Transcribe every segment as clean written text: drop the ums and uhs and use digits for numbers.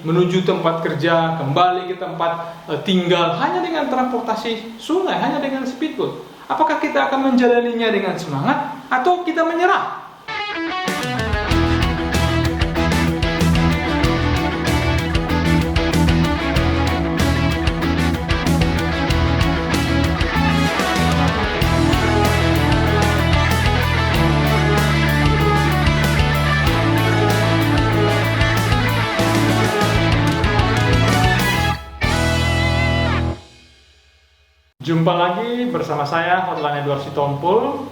menuju tempat kerja, kembali ke tempat tinggal hanya dengan transportasi sungai, hanya dengan speedboat? Apakah kita akan menjalaninya dengan semangat atau kita menyerah? Jumpa lagi bersama saya, Hotline Edward Sitompul.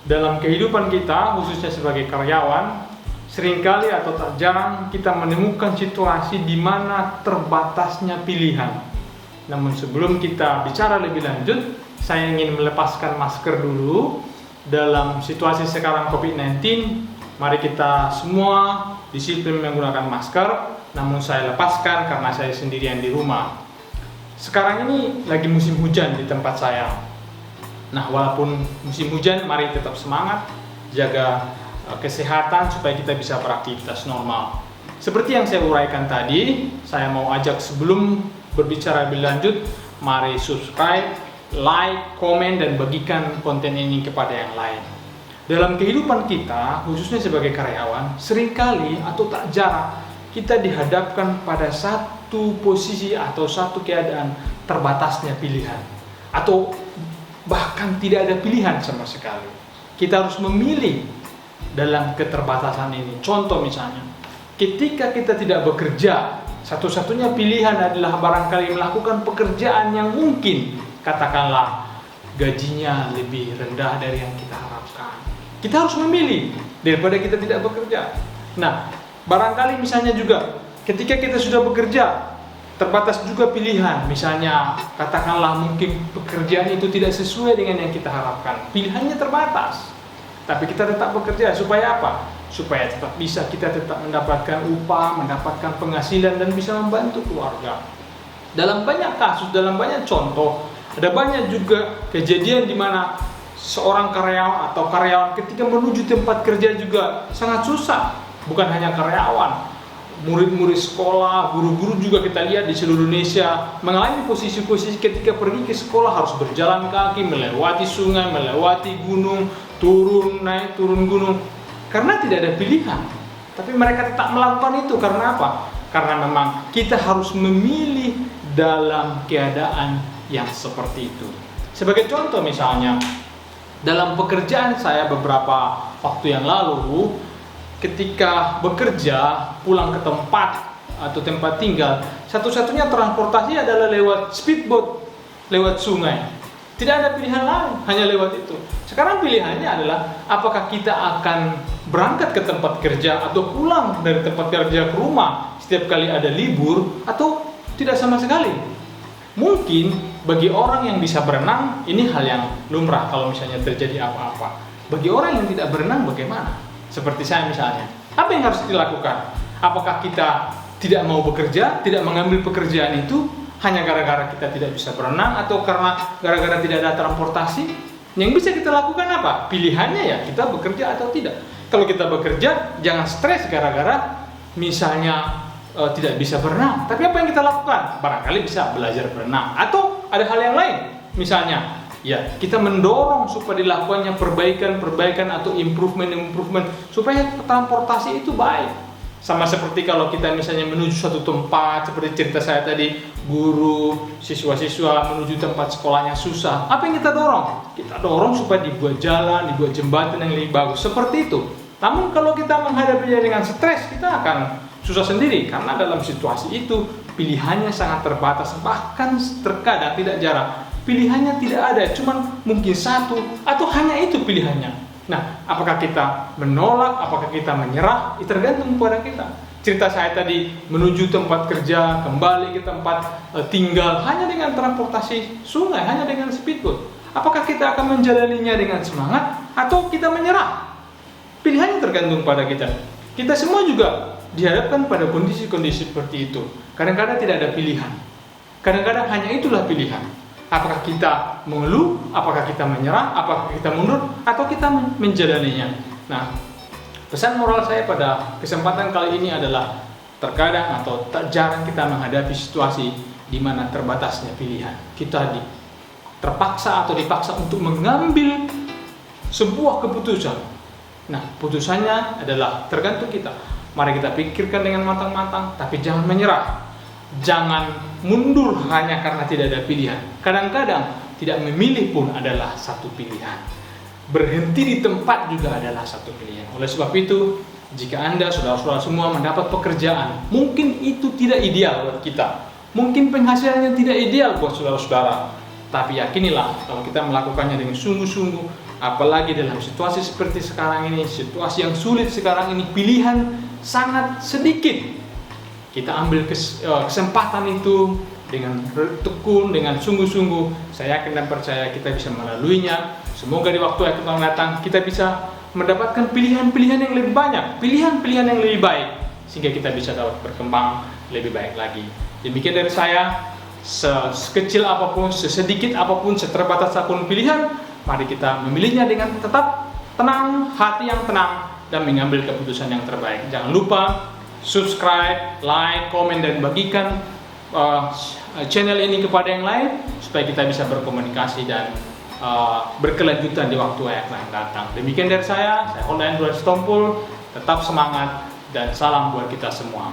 Dalam kehidupan kita, khususnya sebagai karyawan, seringkali atau tak jarang kita menemukan situasi di mana terbatasnya pilihan. Namun sebelum kita bicara lebih lanjut, saya ingin melepaskan masker dulu. Dalam situasi sekarang COVID-19, mari kita semua disiplin menggunakan masker. Namun saya lepaskan karena saya sendirian di rumah. Sekarang ini lagi musim hujan di tempat saya. Nah, walaupun musim hujan, mari tetap semangat, jaga kesehatan supaya kita bisa beraktivitas normal. Seperti yang saya uraikan tadi, saya mau ajak sebelum berbicara lebih lanjut, mari subscribe, like, komen, dan bagikan konten ini kepada yang lain. Dalam kehidupan kita, khususnya sebagai karyawan, seringkali atau tak jarang kita dihadapkan pada satu posisi atau satu keadaan terbatasnya pilihan, atau bahkan tidak ada pilihan sama sekali. Kita harus memilih dalam keterbatasan ini. Contoh misalnya, ketika kita tidak bekerja, satu-satunya pilihan adalah barangkali melakukan pekerjaan yang mungkin katakanlah gajinya lebih rendah dari yang kita harapkan. Kita harus memilih daripada kita tidak bekerja. Nah, barangkali misalnya juga ketika kita sudah bekerja, terbatas juga pilihan. Misalnya katakanlah mungkin pekerjaan itu tidak sesuai dengan yang kita harapkan. Pilihannya terbatas. Tapi kita tetap bekerja supaya apa? Supaya tetap bisa kita tetap mendapatkan upah, mendapatkan penghasilan dan bisa membantu keluarga. Dalam banyak kasus, dalam banyak contoh, ada banyak juga kejadian di mana seorang karyawan atau karyawan ketika menuju tempat kerja juga sangat susah. Bukan hanya karyawan, murid-murid sekolah, guru-guru juga kita lihat di seluruh Indonesia mengalami posisi-posisi ketika pergi ke sekolah harus berjalan kaki, melewati sungai, melewati gunung, turun, naik, turun gunung. Karena tidak ada pilihan. Tapi mereka tetap melakukan itu karena apa? Karena memang kita harus memilih dalam keadaan yang seperti itu. Sebagai contoh misalnya, dalam pekerjaan saya beberapa waktu yang lalu, ketika bekerja, pulang ke tempat atau tempat tinggal, satu-satunya transportasi adalah lewat speedboat, lewat sungai. Tidak ada pilihan lain, hanya lewat itu. Sekarang pilihannya adalah apakah kita akan berangkat ke tempat kerja atau pulang dari tempat kerja ke rumah setiap kali ada libur, atau tidak sama sekali. Mungkin bagi orang yang bisa berenang, ini hal yang lumrah kalau misalnya terjadi apa-apa. Bagi orang yang tidak berenang bagaimana? Seperti saya misalnya, apa yang harus dilakukan? Apakah kita tidak mau bekerja, tidak mengambil pekerjaan itu hanya gara-gara kita tidak bisa berenang, atau karena gara-gara tidak ada transportasi? Yang bisa kita lakukan apa? Pilihannya ya kita bekerja atau tidak. Kalau kita bekerja, jangan stres gara-gara misalnya tidak bisa berenang. Tapi apa yang kita lakukan? Barangkali bisa belajar berenang, atau ada hal yang lain. Misalnya ya, kita mendorong supaya dilakukannya perbaikan atau improvement supaya transportasi itu baik. Sama seperti kalau kita misalnya menuju suatu tempat, seperti cerita saya tadi, guru, siswa-siswa menuju tempat sekolahnya susah. Apa yang kita dorong? Kita dorong supaya dibuat jalan, dibuat jembatan yang lebih bagus. Seperti itu. Namun kalau kita menghadapinya dengan stres, kita akan susah sendiri. Karena dalam situasi itu, pilihannya sangat terbatas. Bahkan terkadang tidak jarang pilihannya tidak ada, cuman mungkin satu atau hanya itu pilihannya. Nah, apakah kita menolak, apakah kita menyerah, itu tergantung pada kita. Cerita saya tadi, menuju tempat kerja, kembali ke tempat tinggal hanya dengan transportasi sungai, hanya dengan speedboat. Apakah kita akan menjalaninya dengan semangat atau kita menyerah? Pilihannya tergantung pada kita. Kita semua juga dihadapkan pada kondisi-kondisi seperti itu. Kadang-kadang tidak ada pilihan. Kadang-kadang hanya itulah pilihan. Apakah kita mengeluh, apakah kita menyerah, apakah kita mundur, atau kita menjalaninya. Nah, pesan moral saya pada kesempatan kali ini adalah terkadang atau tak jarang kita menghadapi situasi di mana terbatasnya pilihan. Kita terpaksa atau dipaksa untuk mengambil sebuah keputusan. Nah, putusannya adalah tergantung kita. Mari kita pikirkan dengan matang-matang, tapi jangan menyerah. Jangan mundur hanya karena tidak ada pilihan. Kadang-kadang tidak memilih pun adalah satu pilihan. Berhenti di tempat juga adalah satu pilihan. Oleh sebab itu, jika Anda, saudara-saudara semua mendapat pekerjaan, mungkin itu tidak ideal buat kita. Mungkin penghasilannya tidak ideal buat saudara-saudara. Tapi yakinilah, kalau kita melakukannya dengan sungguh-sungguh, apalagi dalam situasi seperti sekarang ini, situasi yang sulit sekarang ini, pilihan sangat sedikit. Kita ambil kesempatan itu dengan tekun, dengan sungguh-sungguh. Saya yakin dan percaya kita bisa melaluinya. Semoga di waktu yang akan datang kita bisa mendapatkan pilihan-pilihan yang lebih banyak, pilihan-pilihan yang lebih baik, sehingga kita bisa dapat berkembang lebih baik lagi. Demikian dari saya. Sekecil apapun, sesedikit apapun, seterbatas apapun pilihan, mari kita memilihnya dengan tetap tenang, hati yang tenang, dan mengambil keputusan yang terbaik. Jangan lupa subscribe, like, komen, dan bagikan channel ini kepada yang lain, supaya kita bisa berkomunikasi dan berkelanjutan di waktu yang akan datang. Demikian dari saya Holden Edward Sitompul. Tetap semangat dan salam buat kita semua.